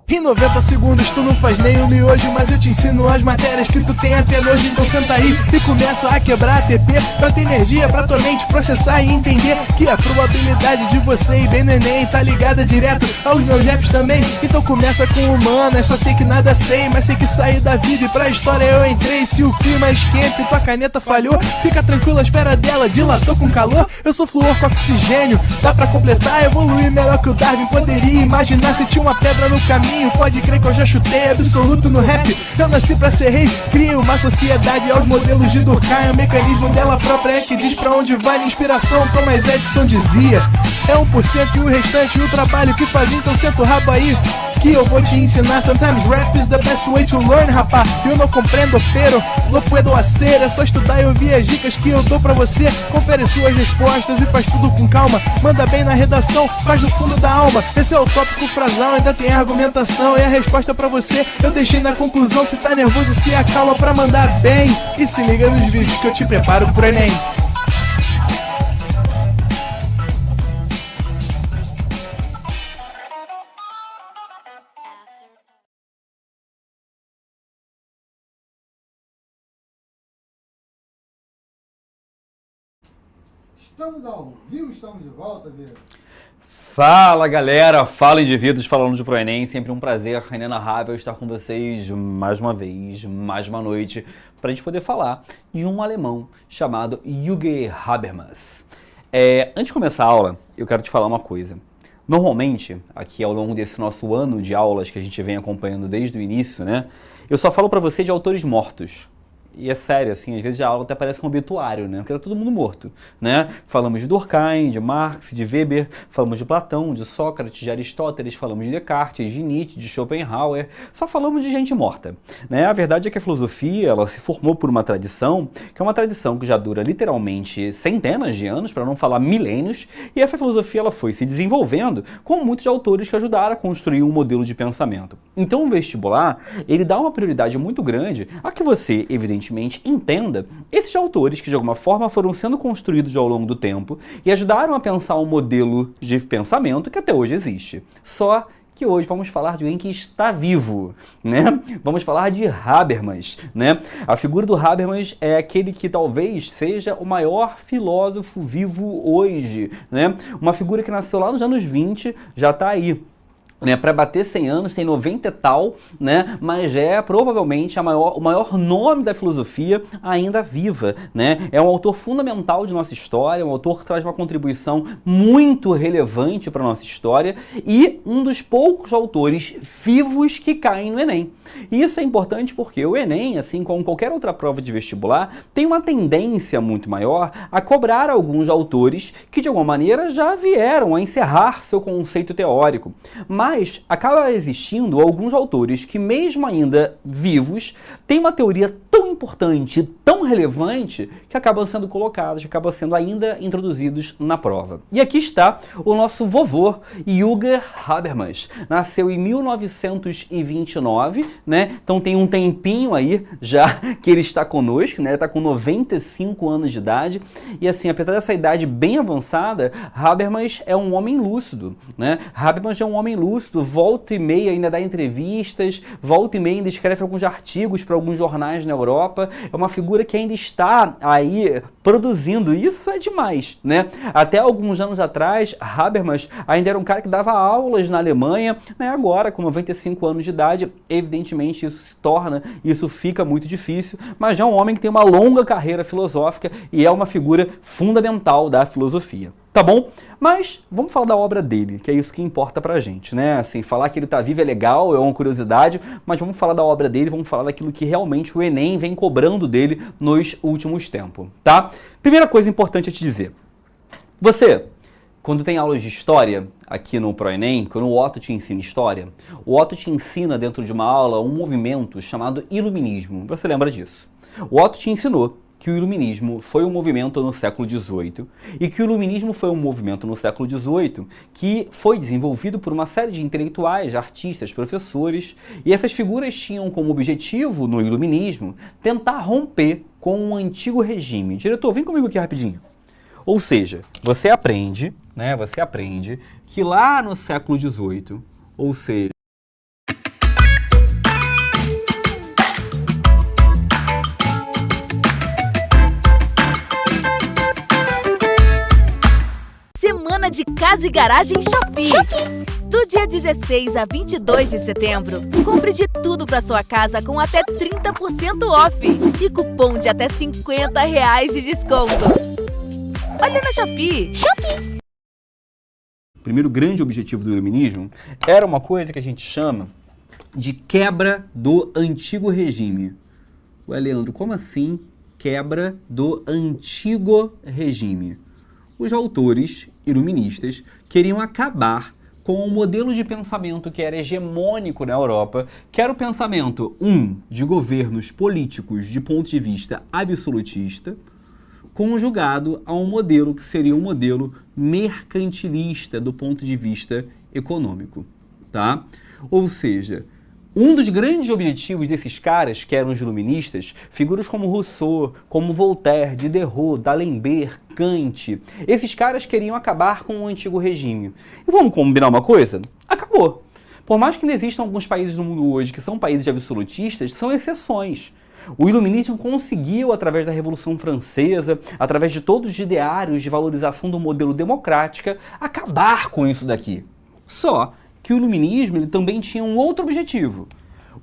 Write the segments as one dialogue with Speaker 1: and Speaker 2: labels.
Speaker 1: Em 90 segundos tu não faz nem um miojo, mas eu te ensino as matérias que tu tem até nojo. Então senta aí e começa a quebrar ATP pra ter energia pra tua mente processar e entender que a probabilidade de você ir bem no Enem tá ligada direto aos meus raps também. Então começa com humanas, só sei que nada sei, mas sei que saí da vida e pra história eu entrei. Se o clima esquenta e tua caneta falhou, fica tranquilo, a espera dela dilatou com calor. Eu sou flúor com oxigênio, dá pra completar, evoluir melhor que o Darwin poderia imaginar. Se tinha uma pedra no caminho, pode crer que eu já chutei absoluto no rap. Eu nasci pra ser rei, crio uma sociedade aos modelos de Durkheim. O mecanismo dela própria é que diz pra onde vai a inspiração. Thomas Edison dizia, é 1% e o restante o trabalho que faz. Então senta o rabo aí que eu vou te ensinar. Sometimes rap is the best way to learn, rapá. Eu não compreendo, pero não puedo hacer. É só estudar e ouvir as dicas que eu dou pra você. Confere suas respostas e faz tudo com calma. Manda bem na redação, faz do fundo da alma. Esse é o tópico frasal, ainda tem argumentação. E a resposta pra você eu deixei na conclusão. Se tá nervoso, se acalma pra mandar bem. E se liga nos vídeos que eu te preparo pro Enem.
Speaker 2: Estamos ao vivo, estamos de volta, Bia.
Speaker 3: Fala galera, fala indivíduos, falando de Pro Enem, sempre um prazer inenarrável estar com vocês mais uma vez, mais uma noite, para a gente poder falar de um alemão chamado Hugo Habermas. Antes de começar a aula, eu quero te falar uma coisa. Normalmente, aqui ao longo desse nosso ano de aulas que a gente vem acompanhando desde o início, né, eu só falo para você de autores mortos. E é sério, assim, às vezes a aula até parece um obituário, né? Porque tá todo mundo morto, né? Falamos de Durkheim, de Marx, de Weber, falamos de Platão, de Sócrates, de Aristóteles, falamos de Descartes, de Nietzsche, de Schopenhauer, só falamos de gente morta, né? A verdade é que a filosofia, ela se formou por uma tradição, que é uma tradição que já dura literalmente centenas de anos, para não falar milênios, e essa filosofia, ela foi se desenvolvendo com muitos autores que ajudaram a construir um modelo de pensamento. Então o vestibular, ele dá uma prioridade muito grande a que você, evidentemente, entenda esses autores que de alguma forma foram sendo construídos ao longo do tempo e ajudaram a pensar um modelo de pensamento que até hoje existe. Só que hoje vamos falar de alguém que está vivo, né? Vamos falar de Habermas, né? A figura do Habermas é aquele que talvez seja o maior filósofo vivo hoje, né? Uma figura que nasceu lá nos anos 20, já está aí, né, para bater 100 anos, tem 90 e tal, né, mas é provavelmente o maior nome da filosofia ainda viva, né, é um autor fundamental de nossa história, um autor que traz uma contribuição muito relevante para a nossa história e um dos poucos autores vivos que caem no Enem. E isso é importante porque o Enem, assim como qualquer outra prova de vestibular, tem uma tendência muito maior a cobrar alguns autores que de alguma maneira já vieram a encerrar seu conceito teórico. Mas acaba existindo alguns autores que, mesmo ainda vivos, têm uma teoria tão importante, tão relevante, que acabam sendo colocados, que acabam sendo ainda introduzidos na prova. E aqui está o nosso vovô, Hugo Habermas. Nasceu em 1929, né? Então tem um tempinho aí já que ele está conosco, né? Ele está com 95 anos de idade. E assim, apesar dessa idade bem avançada, Habermas é um homem lúcido, né? Habermas é um homem lúcido, volta e meia ainda dá entrevistas, volta e meia ainda escreve alguns artigos para alguns jornais na Europa. É uma figura que ainda está aí produzindo. Isso é demais, né? Até alguns anos atrás, Habermas ainda era um cara que dava aulas na Alemanha, né? Agora, com 95 anos de idade, evidentemente isso fica muito difícil, mas já é um homem que tem uma longa carreira filosófica e é uma figura fundamental da filosofia. Tá bom? Mas vamos falar da obra dele, que é isso que importa pra gente, né? Assim, falar que ele tá vivo é legal, é uma curiosidade, mas vamos falar da obra dele, vamos falar daquilo que realmente o Enem vem cobrando dele nos últimos tempos, tá? Primeira coisa importante a te dizer. Você, quando tem aulas de história aqui no Pro Enem, quando o Otto te ensina história, o Otto te ensina dentro de uma aula um movimento chamado Iluminismo. Você lembra disso? O Otto te ensinou que o Iluminismo foi um movimento no século XVIII e que o Iluminismo foi um movimento no século XVIII que foi desenvolvido por uma série de intelectuais, artistas, professores, e essas figuras tinham como objetivo no Iluminismo tentar romper com o antigo regime. Diretor, vem comigo aqui rapidinho. Ou seja, você aprende, né? Você aprende que lá no século XVIII, ou seja,
Speaker 4: Semana de Casa e Garagem Shopee. Do dia 16 a 22 de setembro, compre de tudo para sua casa com até 30% off e cupom de até R$50 de desconto. Olha na Shopee.
Speaker 3: o primeiro grande objetivo do iluminismo era uma coisa que a gente chama de quebra do antigo regime. Ué, Leandro, como assim quebra do antigo regime? Os autores iluministas queriam acabar com o modelo de pensamento que era hegemônico na Europa, que era o pensamento, de governos políticos de ponto de vista absolutista, conjugado a um modelo que seria um modelo mercantilista do ponto de vista econômico, tá? Ou seja, um dos grandes objetivos desses caras, que eram os iluministas, figuras como Rousseau, como Voltaire, Diderot, D'Alembert, Kant, esses caras queriam acabar com o antigo regime. E vamos combinar uma coisa? Acabou. Por mais que ainda existam alguns países no mundo hoje que são países absolutistas, são exceções. O iluminismo conseguiu, através da Revolução Francesa, através de todos os ideários de valorização do modelo democrático, acabar com isso daqui. Só que o iluminismo ele também tinha um outro objetivo.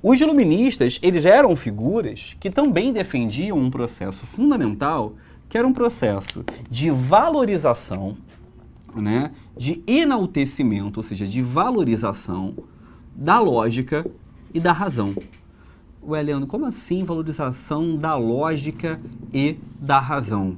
Speaker 3: Os iluministas eles eram figuras que também defendiam um processo fundamental, que era um processo de valorização, né, de enaltecimento, ou seja, de valorização da lógica e da razão. Ué, Leandro, como assim valorização da lógica e da razão?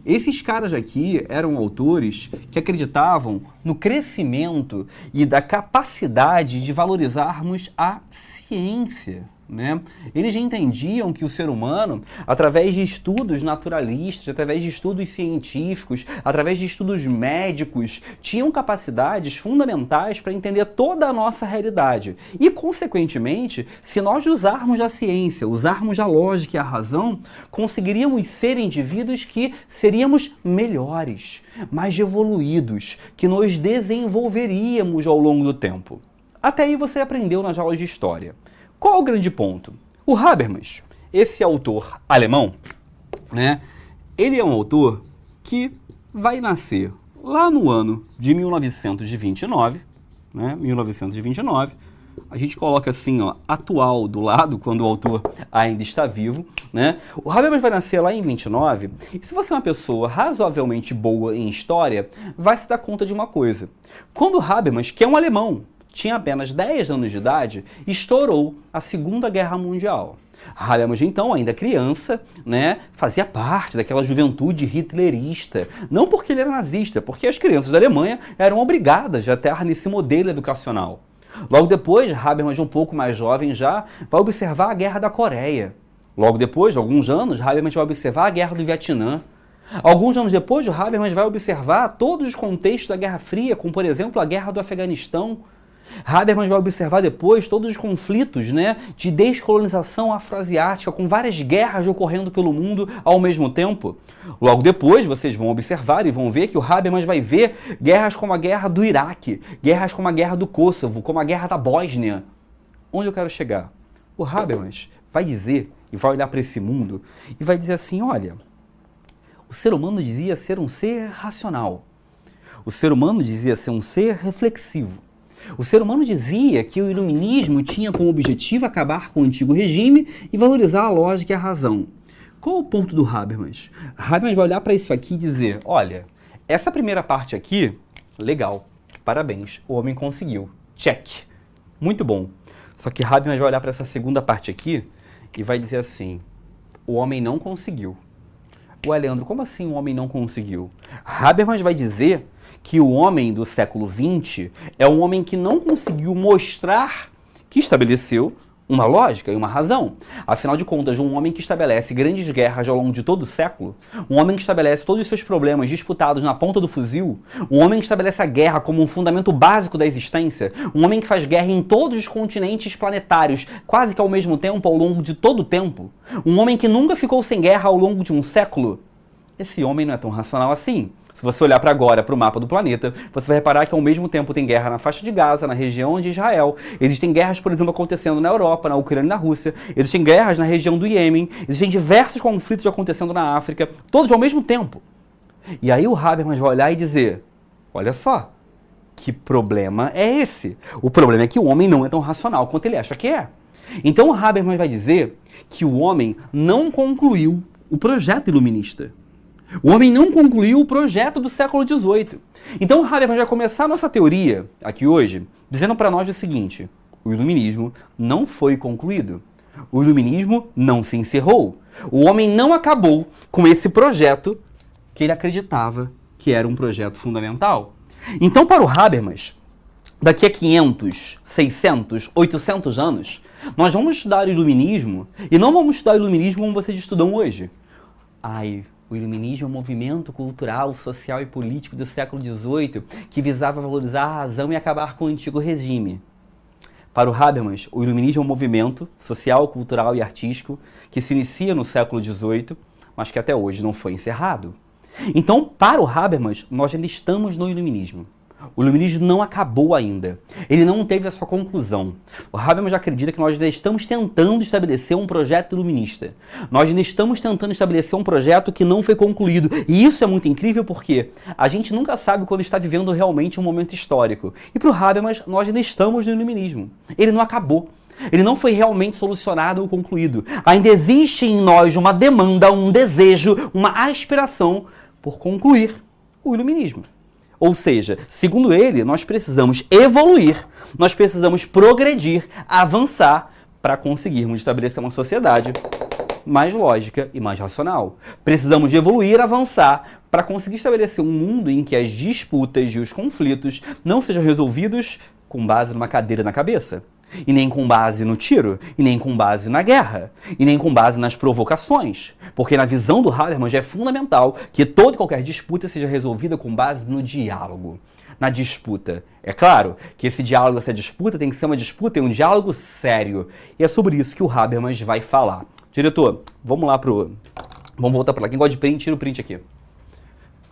Speaker 3: Esses caras aqui eram autores que acreditavam no crescimento e da capacidade de valorizarmos a ciência, né? Eles já entendiam que o ser humano, através de estudos naturalistas, através de estudos científicos, através de estudos médicos, tinham capacidades fundamentais para entender toda a nossa realidade. E, consequentemente, se nós usarmos a ciência, usarmos a lógica e a razão, conseguiríamos ser indivíduos que seríamos melhores, mais evoluídos, que nos desenvolveríamos ao longo do tempo. Até aí você aprendeu nas aulas de história. Qual é o grande ponto? O Habermas, esse autor alemão, né, ele é um autor que vai nascer lá no ano de 1929, né, 1929, a gente coloca assim, ó, atual do lado, quando o autor ainda está vivo, né? O Habermas vai nascer lá em 29, e se você é uma pessoa razoavelmente boa em história, vai se dar conta de uma coisa. Quando o Habermas, que é um alemão, tinha apenas 10 anos de idade, estourou a Segunda Guerra Mundial. Habermas, então, ainda criança, né, fazia parte daquela juventude hitlerista. Não porque ele era nazista, porque as crianças da Alemanha eram obrigadas a estar nesse modelo educacional. Logo depois, Habermas, um pouco mais jovem já, vai observar a Guerra da Coreia. Logo depois, alguns anos, Habermas vai observar a Guerra do Vietnã. Alguns anos depois, Habermas vai observar todos os contextos da Guerra Fria, como, por exemplo, a Guerra do Afeganistão. Habermas vai observar depois todos os conflitos, né, de descolonização afroasiática, com várias guerras ocorrendo pelo mundo ao mesmo tempo. Logo depois, vocês vão observar e vão ver que o Habermas vai ver guerras como a Guerra do Iraque, guerras como a Guerra do Kosovo, como a Guerra da Bósnia. Onde eu quero chegar? O Habermas vai dizer, e vai olhar para esse mundo, e vai dizer assim, olha, o ser humano dizia ser um ser racional. O ser humano dizia ser um ser reflexivo. O ser humano dizia que o iluminismo tinha como objetivo acabar com o antigo regime e valorizar a lógica e a razão. Qual é o ponto do Habermas? Habermas vai olhar para isso aqui e dizer, olha, essa primeira parte aqui, legal, parabéns, o homem conseguiu, check, muito bom. Só que Habermas vai olhar para essa segunda parte aqui e vai dizer assim, o homem não conseguiu. Ué, Leandro, como assim o homem não conseguiu? Habermas vai dizer que o homem do século XX é um homem que não conseguiu mostrar que estabeleceu uma lógica e uma razão. Afinal de contas, um homem que estabelece grandes guerras ao longo de todo o século, um homem que estabelece todos os seus problemas disputados na ponta do fuzil, um homem que estabelece a guerra como um fundamento básico da existência, um homem que faz guerra em todos os continentes planetários, quase que ao mesmo tempo, ao longo de todo o tempo, um homem que nunca ficou sem guerra ao longo de um século, esse homem não é tão racional assim. Se você olhar para agora, para o mapa do planeta, você vai reparar que ao mesmo tempo tem guerra na faixa de Gaza, na região de Israel. Existem guerras, por exemplo, acontecendo na Europa, na Ucrânia e na Rússia. Existem guerras na região do Iêmen. Existem diversos conflitos acontecendo na África, todos ao mesmo tempo. E aí o Habermas vai olhar e dizer, olha só, que problema é esse? O problema é que o homem não é tão racional quanto ele acha que é. Então o Habermas vai dizer que o homem não concluiu o projeto iluminista. O homem não concluiu o projeto do século XVIII. Então o Habermas vai começar a nossa teoria, aqui hoje, dizendo para nós o seguinte, o iluminismo não foi concluído. O iluminismo não se encerrou. O homem não acabou com esse projeto que ele acreditava que era um projeto fundamental. Então para o Habermas, daqui a 500, 600, 800 anos, nós vamos estudar o iluminismo e não vamos estudar o iluminismo como vocês estudam hoje. O iluminismo é um movimento cultural, social e político do século XVIII que visava valorizar a razão e acabar com o antigo regime. Para o Habermas, o iluminismo é um movimento social, cultural e artístico que se inicia no século XVIII, mas que até hoje não foi encerrado. Então, para o Habermas, nós ainda estamos no iluminismo. O iluminismo não acabou ainda. Ele não teve a sua conclusão. O Habermas acredita que nós ainda estamos tentando estabelecer um projeto iluminista. Nós ainda estamos tentando estabelecer um projeto que não foi concluído. E isso é muito incrível porque a gente nunca sabe quando está vivendo realmente um momento histórico. E para o Habermas, nós ainda estamos no iluminismo. Ele não acabou. Ele não foi realmente solucionado ou concluído. Ainda existe em nós uma demanda, um desejo, uma aspiração por concluir o iluminismo. Ou seja, segundo ele, nós precisamos evoluir, nós precisamos progredir, avançar para conseguirmos estabelecer uma sociedade mais lógica e mais racional. Precisamos de evoluir, avançar para conseguir estabelecer um mundo em que as disputas e os conflitos não sejam resolvidos com base numa cadeira na cabeça. E nem com base no tiro, e nem com base na guerra, e nem com base nas provocações. Porque na visão do Habermas é fundamental que toda e qualquer disputa seja resolvida com base no diálogo. Na disputa. É claro que esse diálogo, essa disputa tem que ser uma disputa e um diálogo sério. E é sobre isso que o Habermas vai falar. Diretor, vamos lá vamos voltar para lá. Quem gosta de print, tira o print aqui.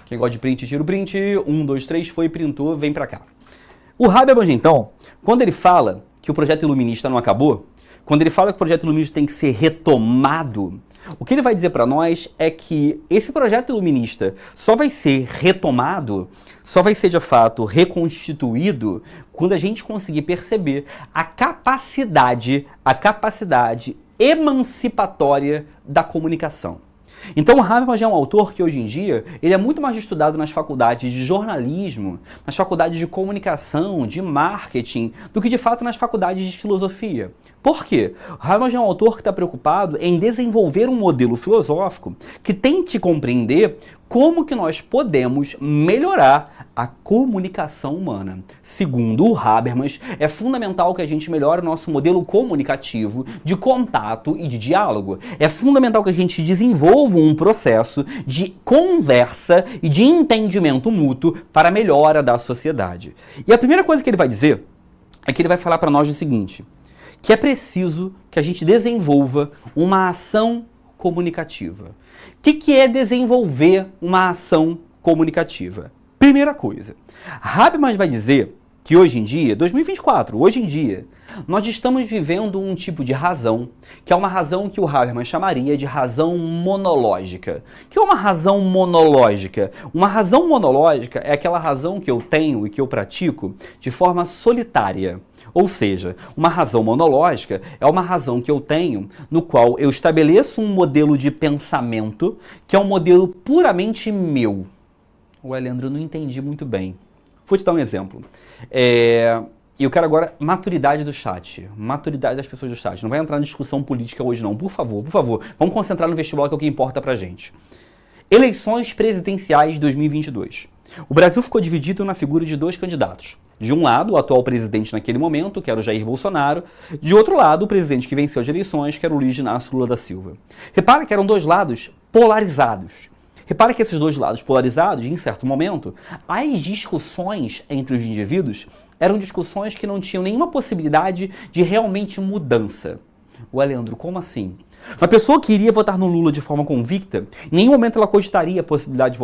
Speaker 3: Quem gosta de print, tira o print. 1, 2, 3, foi, printou, vem para cá. O Habermas, então, quando ele fala que o projeto iluminista não acabou, quando ele fala que o projeto iluminista tem que ser retomado, o que ele vai dizer para nós é que esse projeto iluminista só vai ser retomado, só vai ser de fato reconstituído quando a gente conseguir perceber a capacidade emancipatória da comunicação. Então o Habermas é um autor que hoje em dia ele é muito mais estudado nas faculdades de jornalismo, nas faculdades de comunicação, de marketing, do que de fato nas faculdades de filosofia. Por quê? O Habermas é um autor que está preocupado em desenvolver um modelo filosófico que tente compreender como que nós podemos melhorar a comunicação humana. Segundo o Habermas, é fundamental que a gente melhore o nosso modelo comunicativo de contato e de diálogo. É fundamental que a gente desenvolva um processo de conversa e de entendimento mútuo para a melhora da sociedade. E a primeira coisa que ele vai dizer é que ele vai falar para nós o seguinte, que é preciso que a gente desenvolva uma ação comunicativa. O que é desenvolver uma ação comunicativa? Primeira coisa, Habermas vai dizer que hoje em dia, 2024, hoje em dia, nós estamos vivendo um tipo de razão, que é uma razão que o Habermas chamaria de razão monológica. O que é uma razão monológica? Uma razão monológica é aquela razão que eu tenho e que eu pratico de forma solitária. Ou seja, uma razão monológica é uma razão que eu tenho no qual eu estabeleço um modelo de pensamento que é um modelo puramente meu. Ué, Leandro, eu não entendi muito bem. Vou te dar um exemplo. Eu quero agora maturidade do chat, maturidade das pessoas do chat. Não vai entrar na discussão política hoje não, por favor, por favor. Vamos concentrar no vestibular que é o que importa pra gente. Eleições presidenciais 2022. O Brasil ficou dividido na figura de dois candidatos. De um lado, o atual presidente naquele momento, que era o Jair Bolsonaro. De outro lado, o presidente que venceu as eleições, que era o Luiz Inácio Lula da Silva. Repara que eram dois lados polarizados. Repara que esses dois lados polarizados, em certo momento, as discussões entre os indivíduos eram discussões que não tinham nenhuma possibilidade de realmente mudança. Ué, Leandro, como assim? Uma pessoa que iria votar no Lula de forma convicta, em nenhum momento ela cogitaria a possibilidade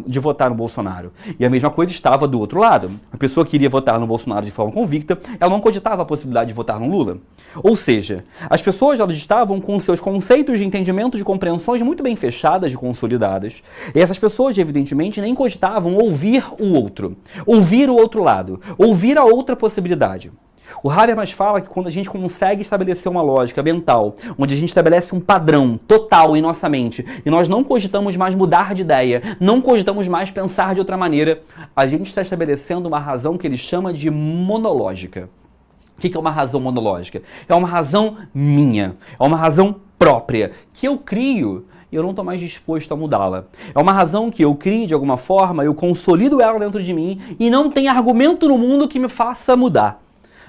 Speaker 3: de votar no Bolsonaro. E a mesma coisa estava do outro lado. A pessoa que iria votar no Bolsonaro de forma convicta, ela não cogitava a possibilidade de votar no Lula. Ou seja, as pessoas elas estavam com seus conceitos de entendimento, de compreensões muito bem fechadas e consolidadas. E essas pessoas, evidentemente, nem cogitavam ouvir o outro lado, ouvir a outra possibilidade. O Habermas fala que quando a gente consegue estabelecer uma lógica mental, onde a gente estabelece um padrão total em nossa mente, e nós não cogitamos mais mudar de ideia, não cogitamos mais pensar de outra maneira, a gente está estabelecendo uma razão que ele chama de monológica. O que é uma razão monológica? É uma razão minha, é uma razão própria, que eu crio e eu não estou mais disposto a mudá-la. É uma razão que eu crio de alguma forma, eu consolido ela dentro de mim e não tem argumento no mundo que me faça mudar.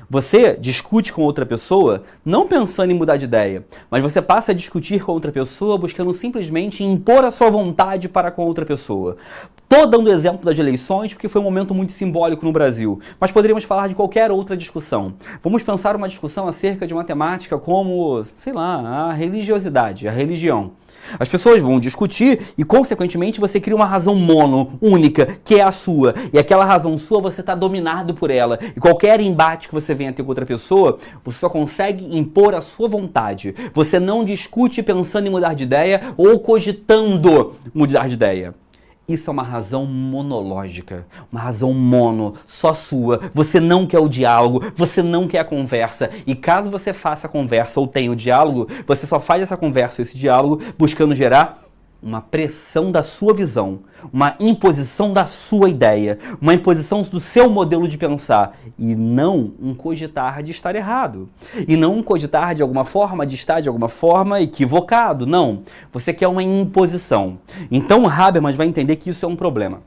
Speaker 3: Você discute com outra pessoa não pensando em mudar de ideia, mas você passa a discutir com outra pessoa buscando simplesmente impor a sua vontade para com outra pessoa. Estou dando exemplo das eleições porque foi um momento muito simbólico no Brasil, mas poderíamos falar de qualquer outra discussão. Vamos pensar uma discussão acerca de uma temática como, sei lá, a religiosidade, a religião. As pessoas vão discutir e, consequentemente, você cria uma razão única, que é a sua. E aquela razão sua, você está dominado por ela. E qualquer embate que você venha ter com outra pessoa, você só consegue impor a sua vontade. Você não discute pensando em mudar de ideia ou cogitando mudar de ideia. Isso é uma razão monológica, uma razão só sua. Você não quer o diálogo, você não quer a conversa. E caso você faça a conversa ou tenha o diálogo, você só faz essa conversa ou esse diálogo buscando gerar uma pressão da sua visão, uma imposição da sua ideia, uma imposição do seu modelo de pensar, e não um cogitar de estar errado, e não um cogitar de alguma forma de estar de alguma forma equivocado, não. Você quer uma imposição. Então Habermas vai entender que isso é um problema.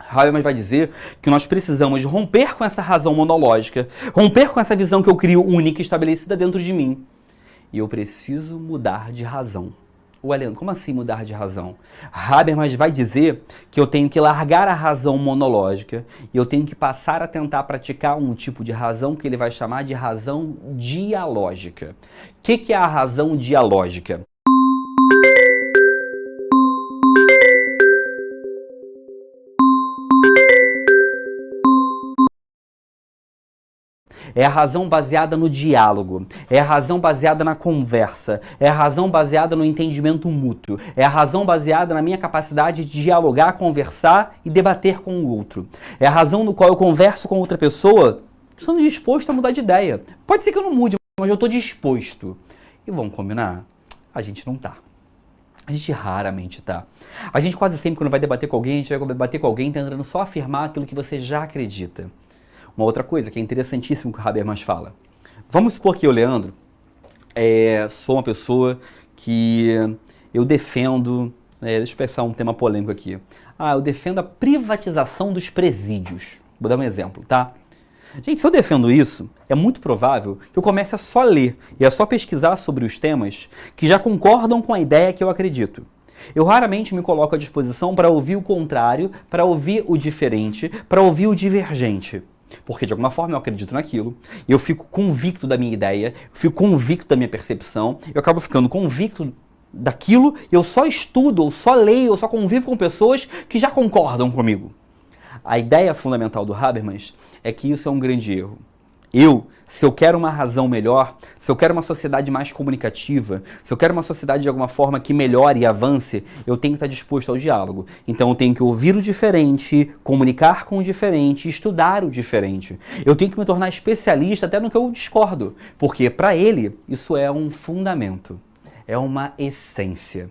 Speaker 3: Habermas vai dizer que nós precisamos romper com essa razão monológica, romper com essa visão que eu crio única e estabelecida dentro de mim, e eu preciso mudar de razão. Ué, Leandro, como assim mudar de razão? Habermas vai dizer que eu tenho que largar a razão monológica e eu tenho que passar a tentar praticar um tipo de razão que ele vai chamar de razão dialógica. O que é a razão dialógica? É a razão baseada no diálogo, é a razão baseada na conversa, é a razão baseada no entendimento mútuo, é a razão baseada na minha capacidade de dialogar, conversar e debater com o outro. É a razão no qual eu converso com outra pessoa estando disposto a mudar de ideia. Pode ser que eu não mude, mas eu estou disposto. E vamos combinar? A gente não tá. A gente raramente tá. A gente quase sempre, quando vai debater com alguém, a gente vai debater com alguém tentando só afirmar aquilo que você já acredita. Uma outra coisa que é interessantíssimo que o Habermas fala. Vamos supor que eu, Leandro, sou uma pessoa que eu defendo... deixa eu pensar um tema polêmico aqui. Eu defendo a privatização dos presídios. Vou dar um exemplo, tá? Gente, se eu defendo isso, é muito provável que eu comece a só ler e a só pesquisar sobre os temas que já concordam com a ideia que eu acredito. Eu raramente me coloco à disposição para ouvir o contrário, para ouvir o diferente, para ouvir o divergente. Porque de alguma forma eu acredito naquilo, eu fico convicto da minha ideia, eu fico convicto da minha percepção, eu acabo ficando convicto daquilo, eu só estudo, eu só leio, eu só convivo com pessoas que já concordam comigo. A ideia fundamental do Habermas é que isso é um grande erro. Se eu quero uma razão melhor, se eu quero uma sociedade mais comunicativa, se eu quero uma sociedade de alguma forma que melhore e avance, eu tenho que estar disposto ao diálogo. Então eu tenho que ouvir o diferente, comunicar com o diferente, estudar o diferente. Eu tenho que me tornar especialista até no que eu discordo, porque para ele isso é um fundamento, é uma essência.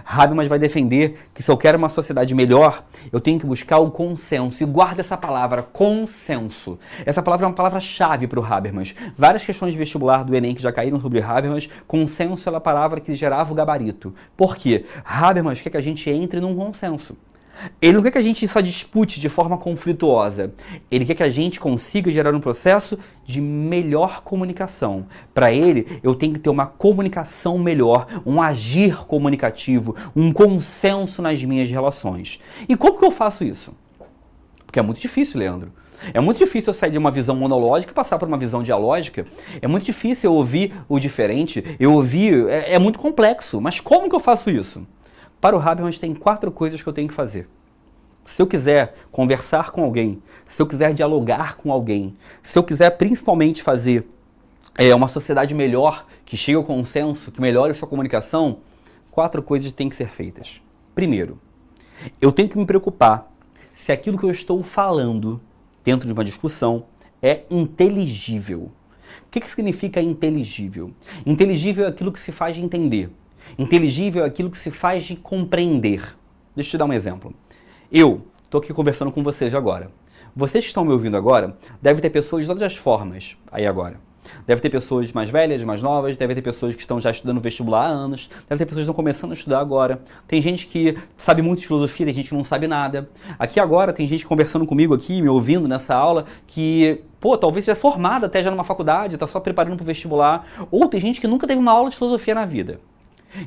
Speaker 3: Habermas vai defender que se eu quero uma sociedade melhor, eu tenho que buscar o consenso. E guarda essa palavra, consenso. Essa palavra é uma palavra-chave para o Habermas. Várias questões de vestibular do Enem que já caíram sobre Habermas, consenso é a palavra que gerava o gabarito. Por quê? Habermas quer que a gente entre num consenso. Ele não quer que a gente só dispute de forma conflituosa. Ele quer que a gente consiga gerar um processo de melhor comunicação. Para ele, eu tenho que ter uma comunicação melhor, um agir comunicativo, um consenso nas minhas relações. E como que eu faço isso? Porque é muito difícil, Leandro. É muito difícil eu sair de uma visão monológica e passar para uma visão dialógica. É muito difícil eu ouvir o diferente, é muito complexo. Mas como que eu faço isso? Para o Habermas tem 4 coisas que eu tenho que fazer. Se eu quiser conversar com alguém, se eu quiser dialogar com alguém, se eu quiser principalmente fazer uma sociedade melhor, que chegue ao consenso, que melhore a sua comunicação, 4 coisas têm que ser feitas. Primeiro, eu tenho que me preocupar se aquilo que eu estou falando dentro de uma discussão é inteligível. O que significa inteligível? Inteligível é aquilo que se faz de entender. Inteligível é aquilo que se faz de compreender. Deixa eu te dar um exemplo. Eu estou aqui conversando com vocês agora. Vocês que estão me ouvindo agora, devem ter pessoas de todas as formas aí agora. Deve ter pessoas mais velhas, mais novas, deve ter pessoas que estão já estudando vestibular há anos, deve ter pessoas que estão começando a estudar agora. Tem gente que sabe muito de filosofia, tem gente que não sabe nada. Aqui agora tem gente conversando comigo aqui, me ouvindo nessa aula, que, talvez seja formada até já numa faculdade, está só preparando para o vestibular. Ou tem gente que nunca teve uma aula de filosofia na vida.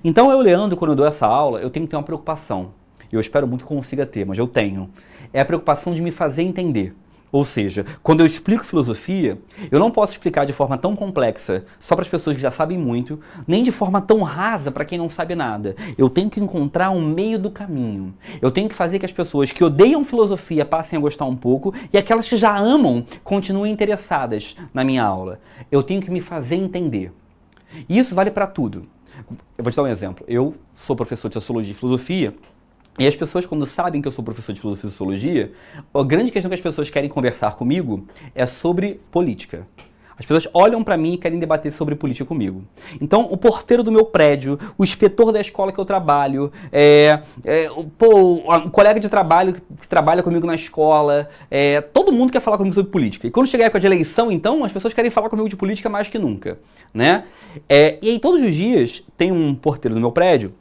Speaker 3: Então eu, Leandro, quando eu dou essa aula, eu tenho que ter uma preocupação. Eu espero muito que consiga ter, mas eu tenho. É a preocupação de me fazer entender. Ou seja, quando eu explico filosofia, eu não posso explicar de forma tão complexa só para as pessoas que já sabem muito, nem de forma tão rasa para quem não sabe nada. Eu tenho que encontrar um meio do caminho. Eu tenho que fazer que as pessoas que odeiam filosofia passem a gostar um pouco e aquelas que já amam continuem interessadas na minha aula. Eu tenho que me fazer entender. E isso vale para tudo. Eu vou te dar um exemplo. Eu sou professor de Sociologia e Filosofia. E as pessoas, quando sabem que eu sou professor de filosofia e sociologia, a grande questão que as pessoas querem conversar comigo é sobre política. As pessoas olham para mim e querem debater sobre política comigo. Então, o porteiro do meu prédio, o inspetor da escola que eu trabalho, o colega de trabalho que trabalha comigo na escola, todo mundo quer falar comigo sobre política. E quando chegar a época de eleição, então, as pessoas querem falar comigo de política mais que nunca, né? E aí, todos os dias, tem um porteiro do meu prédio,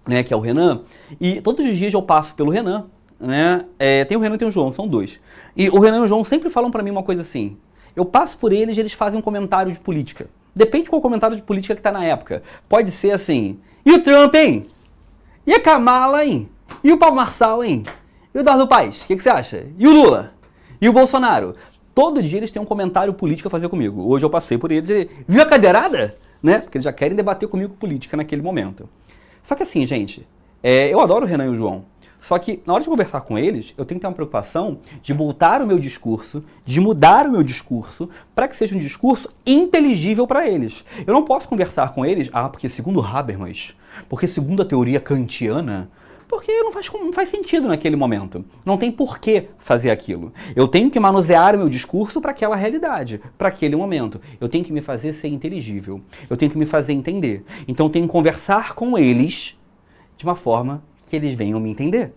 Speaker 3: né, que é o Renan, e todos os dias eu passo pelo Renan, né, tem o Renan e tem o João, são 2. E o Renan e o João sempre falam pra mim uma coisa assim, eu passo por eles e eles fazem um comentário de política. Depende qual comentário de política que tá na época. Pode ser assim, e o Trump, hein? E a Kamala, hein? E o Paulo Marçal, hein? E o Eduardo Paes, o que você acha? E o Lula? E o Bolsonaro? Todo dia eles têm um comentário político a fazer comigo. Hoje eu passei por eles e viu a cadeirada? Né? Porque eles já querem debater comigo política naquele momento. Só que assim, gente, eu adoro o Renan e o João, só que na hora de conversar com eles, eu tenho que ter uma preocupação de voltar o meu discurso, de mudar o meu discurso, para que seja um discurso inteligível para eles. Eu não posso conversar com eles, porque segundo Habermas, porque segundo a teoria kantiana, porque não faz sentido naquele momento. Não tem por que fazer aquilo. Eu tenho que manusear o meu discurso para aquela realidade, para aquele momento. Eu tenho que me fazer ser inteligível. Eu tenho que me fazer entender. Então eu tenho que conversar com eles de uma forma que eles venham me entender.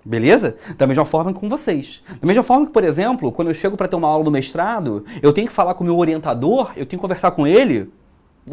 Speaker 3: Beleza? Da mesma forma que com vocês. Da mesma forma que, por exemplo, quando eu chego para ter uma aula do mestrado, eu tenho que falar com o meu orientador, eu tenho que conversar com ele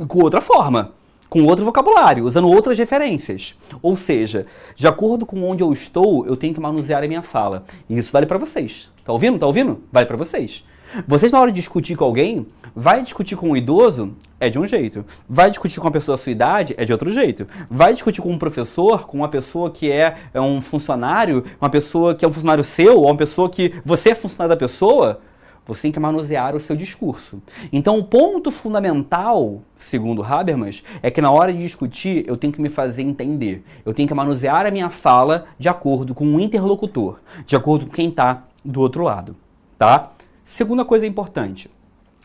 Speaker 3: com outra forma. Com outro vocabulário, usando outras referências. Ou seja, de acordo com onde eu estou, eu tenho que manusear a minha fala. E isso vale para vocês. Tá ouvindo? Tá ouvindo? Vale para vocês. Vocês, na hora de discutir com alguém, vai discutir com um idoso, é de um jeito. Vai discutir com uma pessoa da sua idade, é de outro jeito. Vai discutir com um professor, com uma pessoa que é um funcionário, uma pessoa que é um funcionário seu, ou uma pessoa que você é funcionário da pessoa, você tem que manusear o seu discurso. Então, o ponto fundamental, segundo Habermas, é que na hora de discutir, eu tenho que me fazer entender. Eu tenho que manusear a minha fala de acordo com o interlocutor, de acordo com quem está do outro lado, tá? Segunda coisa importante.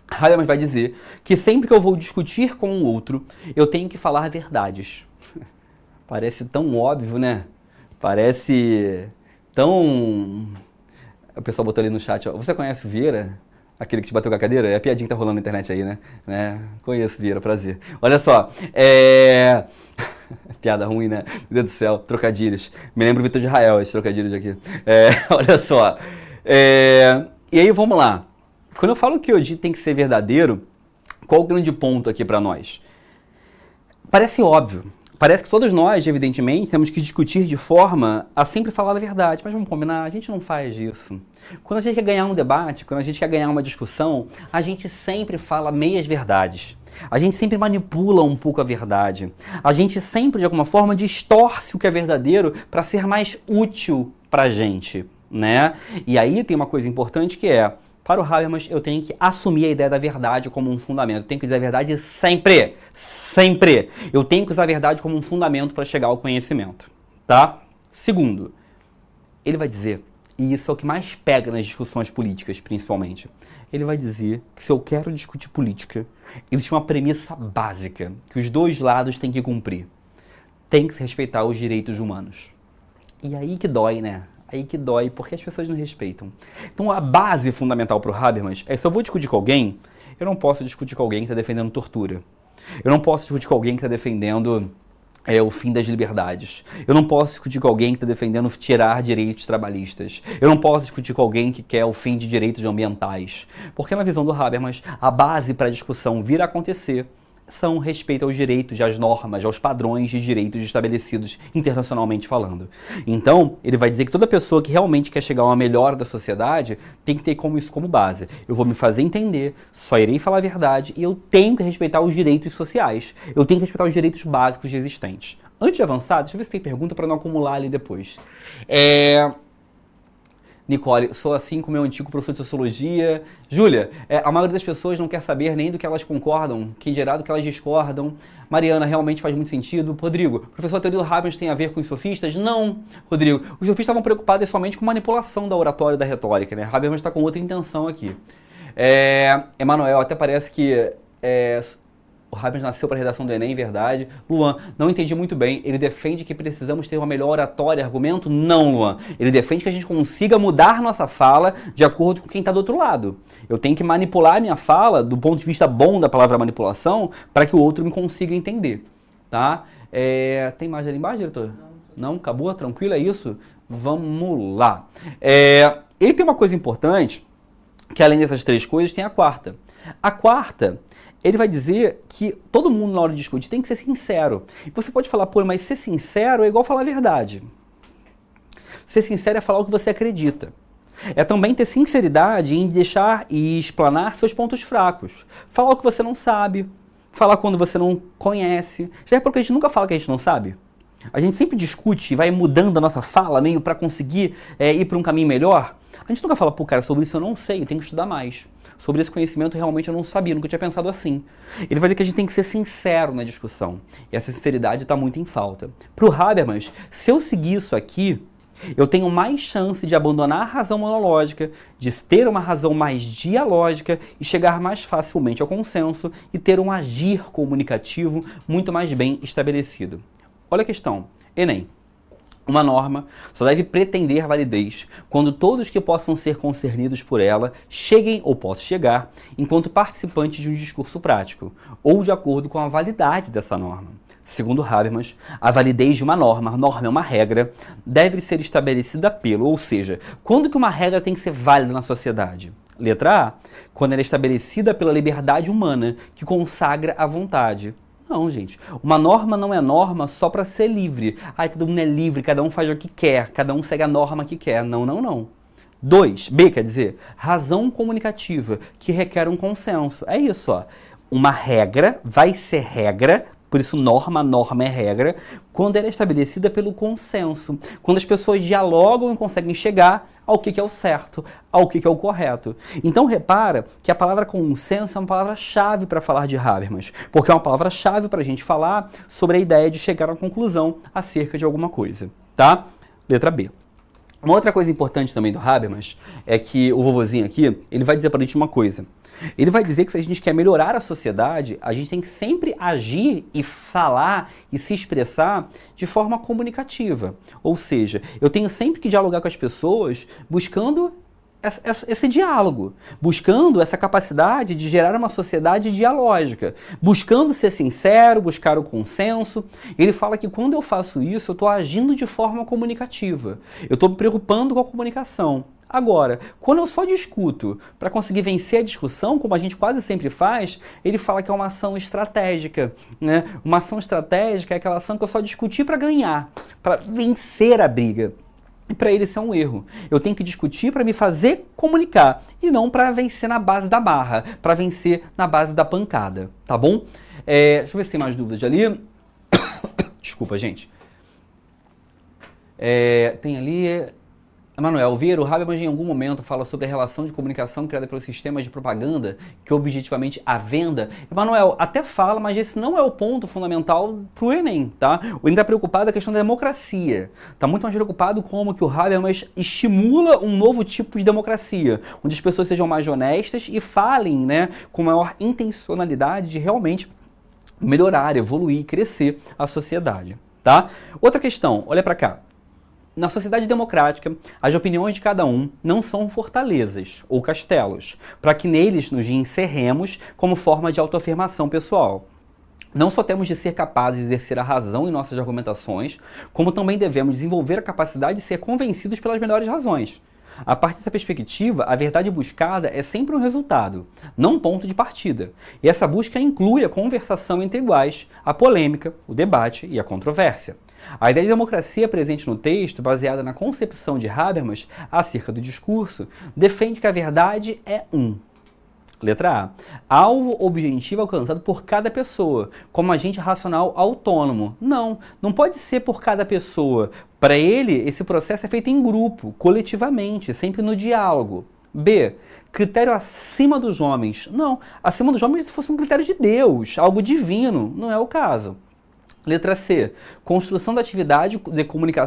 Speaker 3: Habermas vai dizer que sempre que eu vou discutir com o outro, eu tenho que falar verdades. Parece tão óbvio, né? Parece tão... O pessoal botou ali no chat, ó. Você conhece o Vieira? Aquele que te bateu com a cadeira? É a piadinha que tá rolando na internet aí, né? Conheço o Vieira, prazer. Olha só, piada ruim, né? Meu Deus do céu, trocadilhos. Me lembro o Vitor de Israel, esses trocadilhos aqui. Olha só. E aí, vamos lá. Quando eu falo que o tem que ser verdadeiro, qual o grande ponto aqui pra nós? Parece óbvio. Parece que todos nós, evidentemente, temos que discutir de forma a sempre falar a verdade. Mas vamos combinar, a gente não faz isso. Quando a gente quer ganhar um debate, quando a gente quer ganhar uma discussão, a gente sempre fala meias verdades. A gente sempre manipula um pouco a verdade. A gente sempre, de alguma forma, distorce o que é verdadeiro para ser mais útil para a gente, né? E aí tem uma coisa importante que é, para o Habermas, eu tenho que assumir a ideia da verdade como um fundamento. Eu tenho que dizer a verdade sempre. Sempre. Eu tenho que usar a verdade como um fundamento para chegar ao conhecimento, tá? Segundo, ele vai dizer, e isso é o que mais pega nas discussões políticas, principalmente, ele vai dizer que se eu quero discutir política, existe uma premissa básica que os dois lados têm que cumprir. Tem que se respeitar os direitos humanos. E aí que dói, né? Aí que dói, porque as pessoas não respeitam. Então a base fundamental para o Habermas é, se eu vou discutir com alguém, eu não posso discutir com alguém que está defendendo tortura. Eu não posso discutir com alguém que está defendendo o fim das liberdades. Eu não posso discutir com alguém que está defendendo tirar direitos trabalhistas. Eu não posso discutir com alguém que quer o fim de direitos ambientais. Porque na visão do Habermas, a base para a discussão vir a acontecer são respeito aos direitos, às normas, aos padrões de direitos estabelecidos internacionalmente falando. Então, ele vai dizer que toda pessoa que realmente quer chegar a uma melhora da sociedade tem que ter isso como base. Eu vou me fazer entender, só irei falar a verdade e eu tenho que respeitar os direitos sociais. Eu tenho que respeitar os direitos básicos existentes. Antes de avançar, deixa eu ver se tem pergunta para não acumular ali depois. Nicole, sou assim com o meu antigo professor de sociologia. Júlia, a maioria das pessoas não quer saber nem do que elas concordam, quem dirá do que elas discordam. Mariana, realmente faz muito sentido. Rodrigo, professor, a teoria do Habermas tem a ver com os sofistas? Não, Rodrigo. Os sofistas estavam preocupados somente com manipulação da oratória e da retórica, né? Habermas está com outra intenção aqui. Emanuel, até parece que o Habermas nasceu para a redação do Enem, verdade. Luan, não entendi muito bem. Ele defende que precisamos ter uma melhor oratória e argumento? Não, Luan. Ele defende que a gente consiga mudar nossa fala de acordo com quem está do outro lado. Eu tenho que manipular a minha fala do ponto de vista bom da palavra manipulação para que o outro me consiga entender, tá? Tem mais ali embaixo, diretor? Não? Acabou? Tranquilo? É isso? Vamos lá. Ele tem uma coisa importante, que além dessas três coisas, tem a quarta. A quarta, ele vai dizer que todo mundo na hora de discutir tem que ser sincero. E você pode falar, pô, mas ser sincero é igual falar a verdade. Ser sincero é falar o que você acredita. É também ter sinceridade em deixar e explanar seus pontos fracos. Falar o que você não sabe. Falar quando você não conhece. Já é porque a gente nunca fala que a gente não sabe? A gente sempre discute e vai mudando a nossa fala meio para conseguir ir para um caminho melhor. A gente nunca fala, pô, cara, sobre isso eu não sei, eu tenho que estudar mais. Sobre esse conhecimento realmente eu não sabia, nunca tinha pensado assim. Ele vai dizer que a gente tem que ser sincero na discussão. E essa sinceridade está muito em falta. Para o Habermas, se eu seguir isso aqui, eu tenho mais chance de abandonar a razão monológica, de ter uma razão mais dialógica e chegar mais facilmente ao consenso e ter um agir comunicativo muito mais bem estabelecido. Olha a questão. Enem. Uma norma só deve pretender validez quando todos que possam ser concernidos por ela cheguem ou possam chegar enquanto participantes de um discurso prático, ou de acordo com a validade dessa norma. Segundo Habermas, a validez de uma norma, a norma é uma regra, deve ser estabelecida pelo, ou seja, quando que uma regra tem que ser válida na sociedade? Letra A, quando ela é estabelecida pela liberdade humana, que consagra a vontade. Não, gente. Uma norma não é norma só para ser livre. Todo mundo é livre, cada um faz o que quer, cada um segue a norma que quer. Não, não, não. 2. B, quer dizer, razão comunicativa, que requer um consenso. É isso, ó. Uma regra vai ser regra, por isso norma é regra, quando ela é estabelecida pelo consenso. Quando as pessoas dialogam e conseguem chegar ao que é o certo, ao que é o correto. Então repara que a palavra consenso é uma palavra-chave para falar de Habermas, porque é uma palavra-chave para a gente falar sobre a ideia de chegar a uma conclusão acerca de alguma coisa, tá? Letra B. Uma outra coisa importante também do Habermas é que o vovozinho aqui, ele vai dizer para a gente uma coisa. Ele vai dizer que se a gente quer melhorar a sociedade, a gente tem que sempre agir e falar e se expressar de forma comunicativa. Ou seja, eu tenho sempre que dialogar com as pessoas buscando esse diálogo, buscando essa capacidade de gerar uma sociedade dialógica, buscando ser sincero, buscar o consenso. Ele fala que quando eu faço isso, eu estou agindo de forma comunicativa, eu estou me preocupando com a comunicação. Agora, quando eu só discuto para conseguir vencer a discussão, como a gente quase sempre faz, ele fala que é uma ação estratégica, né? Uma ação estratégica é aquela ação que eu só discuti para ganhar, para vencer a briga. E para ele isso é um erro. Eu tenho que discutir para me fazer comunicar e não para vencer na base da barra, para vencer na base da pancada, tá bom? Deixa eu ver se tem mais dúvidas ali. Desculpa, gente. Tem ali... Emanuel, Vieira, o Habermas em algum momento fala sobre a relação de comunicação criada pelos sistemas de propaganda, que objetivamente a venda. Emanuel, até fala, mas esse não é o ponto fundamental para o Enem, tá? O Enem está preocupado com a questão da democracia. Está muito mais preocupado com como que o Habermas estimula um novo tipo de democracia, onde as pessoas sejam mais honestas e falem, né, com maior intencionalidade de realmente melhorar, evoluir, crescer a sociedade, tá? Outra questão, olha para cá. Na sociedade democrática, as opiniões de cada um não são fortalezas ou castelos, para que neles nos encerremos como forma de autoafirmação pessoal. Não só temos de ser capazes de exercer a razão em nossas argumentações, como também devemos desenvolver a capacidade de ser convencidos pelas melhores razões. A partir dessa perspectiva, a verdade buscada é sempre um resultado, não um ponto de partida. E essa busca inclui a conversação entre iguais, a polêmica, o debate e a controvérsia. A ideia de democracia presente no texto, baseada na concepção de Habermas acerca do discurso, defende que a verdade é letra A, alvo objetivo alcançado por cada pessoa, como agente racional autônomo. Não pode ser por cada pessoa. Para ele, esse processo é feito em grupo, coletivamente, sempre no diálogo. B, critério acima dos homens. Não, acima dos homens se fosse um critério de Deus, algo divino, não é o caso. Letra C, construção da atividade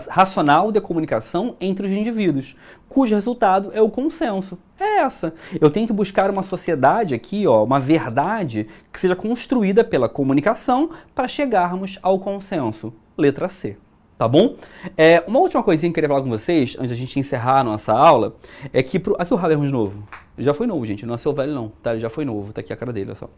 Speaker 3: racional de comunicação entre os indivíduos, cujo resultado é o consenso. É essa. Eu tenho que buscar uma sociedade aqui, uma verdade que seja construída pela comunicação para chegarmos ao consenso. Letra C. Tá bom? Uma última coisinha que eu queria falar com vocês, antes da gente encerrar a nossa aula, é que... Aqui o Habermas novo. Ele já foi novo, gente. Não nasceu velho, não. Tá? Ele já foi novo. Tá aqui a cara dele, olha só.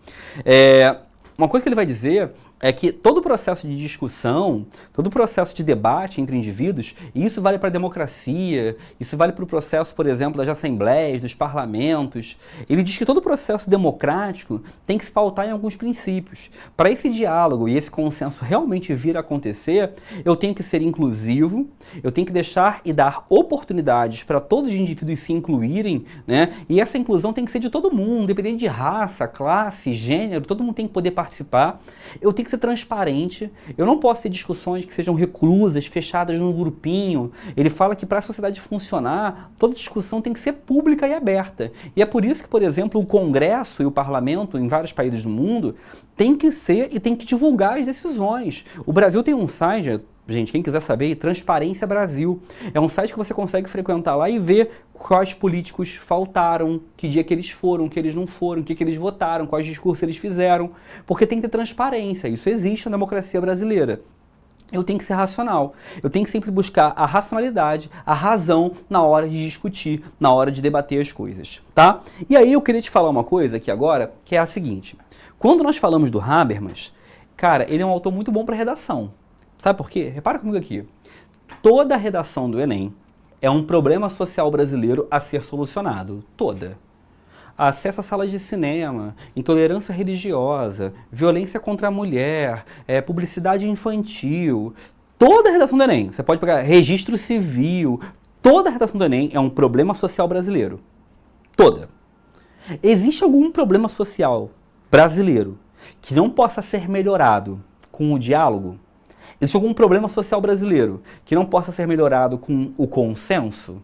Speaker 3: Uma coisa que ele vai dizer é que todo o processo de discussão, todo o processo de debate entre indivíduos, e isso vale para a democracia, isso vale para o processo, por exemplo, das assembleias, dos parlamentos. Ele diz que todo o processo democrático tem que se pautar em alguns princípios. Para esse diálogo e esse consenso realmente vir a acontecer, eu tenho que ser inclusivo, eu tenho que deixar e dar oportunidades para todos os indivíduos se incluírem, né? E essa inclusão tem que ser de todo mundo, independente de raça, classe, gênero, todo mundo tem que poder participar. Eu tenho que ser transparente, eu não posso ter discussões que sejam reclusas, fechadas num grupinho. Ele fala que para a sociedade funcionar, toda discussão tem que ser pública e aberta. E é por isso que, por exemplo, o Congresso e o Parlamento em vários países do mundo tem que ser e tem que divulgar as decisões. O Brasil tem um site, gente, quem quiser saber, Transparência Brasil. É um site que você consegue frequentar lá e ver quais políticos faltaram, que dia que eles foram, que eles não foram, o que eles votaram, quais discursos eles fizeram. Porque tem que ter transparência. Isso existe na democracia brasileira. Eu tenho que ser racional. Eu tenho que sempre buscar a racionalidade, a razão na hora de discutir, na hora de debater as coisas, tá? E aí eu queria te falar uma coisa aqui agora, que é a seguinte. Quando nós falamos do Habermas, cara, ele é um autor muito bom para redação. Sabe por quê? Repara comigo aqui. Toda a redação do Enem é um problema social brasileiro a ser solucionado. Toda. Acesso a salas de cinema, intolerância religiosa, violência contra a mulher, publicidade infantil. Toda a redação do Enem, você pode pegar registro civil, toda a redação do Enem é um problema social brasileiro. Toda. Existe algum problema social brasileiro que não possa ser melhorado com o diálogo? Existe algum problema social brasileiro que não possa ser melhorado com o consenso?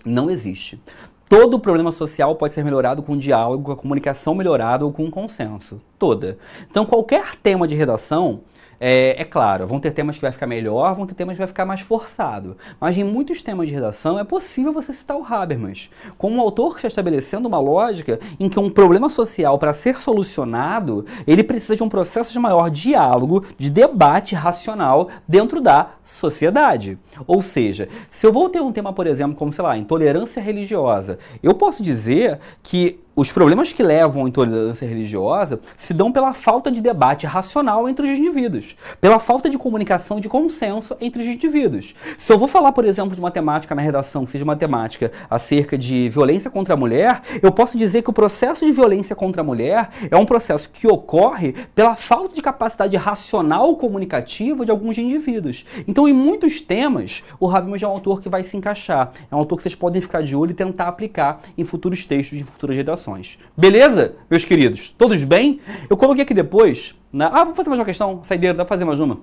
Speaker 3: Não existe. Todo problema social pode ser melhorado com o diálogo, com a comunicação melhorada ou com o consenso. Toda. Então, qualquer tema de redação, É claro, vão ter temas que vai ficar melhor, vão ter temas que vai ficar mais forçado. Mas em muitos temas de redação é possível você citar o Habermas, como um autor que está estabelecendo uma lógica em que um problema social, para ser solucionado, ele precisa de um processo de maior diálogo, de debate racional dentro da sociedade. Ou seja, se eu vou ter um tema, por exemplo, como, sei lá, intolerância religiosa, eu posso dizer que os problemas que levam à intolerância religiosa se dão pela falta de debate racional entre os indivíduos, pela falta de comunicação e de consenso entre os indivíduos. Se eu vou falar, por exemplo, de uma temática na redação, que seja uma temática acerca de violência contra a mulher, eu posso dizer que o processo de violência contra a mulher é um processo que ocorre pela falta de capacidade racional comunicativa de alguns indivíduos. Então, em muitos temas, o Habermas é um autor que vai se encaixar. É um autor que vocês podem ficar de olho e tentar aplicar em futuros textos, em futuras redações. Beleza, meus queridos? Todos bem? Eu coloquei aqui depois... vou fazer mais uma questão. Saideira, dá pra fazer mais uma?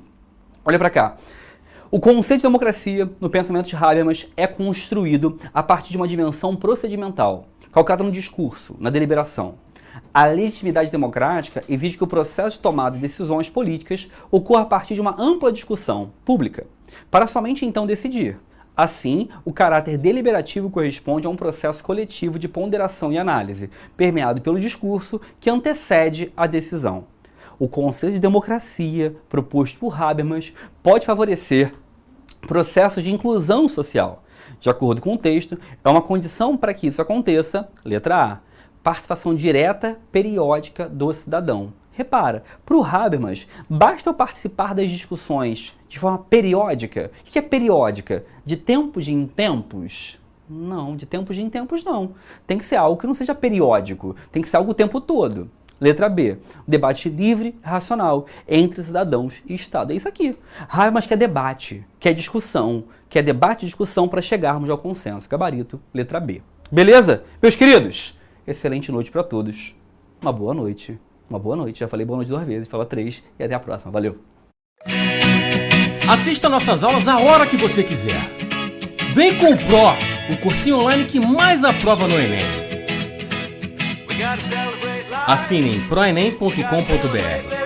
Speaker 3: Olha pra cá. O conceito de democracia, no pensamento de Habermas, é construído a partir de uma dimensão procedimental, calcada no discurso, na deliberação. A legitimidade democrática exige que o processo de tomada de decisões políticas ocorra a partir de uma ampla discussão pública, para somente então decidir. Assim, o caráter deliberativo corresponde a um processo coletivo de ponderação e análise, permeado pelo discurso que antecede a decisão. O conceito de democracia, proposto por Habermas, pode favorecer processos de inclusão social. De acordo com o texto, é uma condição para que isso aconteça, letra A, participação direta, periódica do cidadão. Repara, para o Habermas, basta eu participar das discussões de forma periódica. O que é periódica? De tempos em tempos? Não, de tempos em tempos não. Tem que ser algo que não seja periódico, tem que ser algo o tempo todo. Letra B, debate livre e racional entre cidadãos e Estado. É isso aqui. Habermas quer debate, quer discussão, quer debate e discussão para chegarmos ao consenso. Gabarito, letra B. Beleza? Meus queridos, excelente noite para todos. Uma boa noite. Uma boa noite. Já falei boa noite 2 vezes, fala 3 e até a próxima. Valeu.
Speaker 5: Assista nossas aulas a hora que você quiser. Vem com o Pro, o cursinho online que mais aprova no Enem. Assine em proenem.com.br.